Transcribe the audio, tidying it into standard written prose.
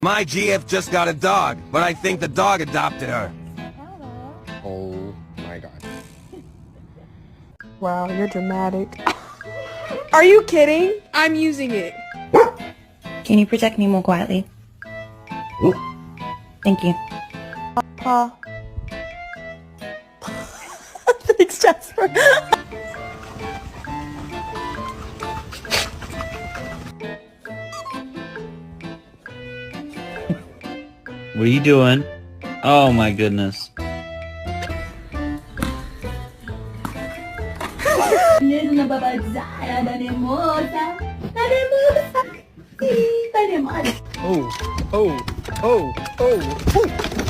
My GF just got a dog, but I think the dog adopted her. Oh my god. Wow, you're dramatic. Are you kidding? I'm using it. Can you protect me more quietly? Thank you. Pa. Thanks, Jasper. What are you doing? Oh my goodness. Oh, oh, oh, oh, oh.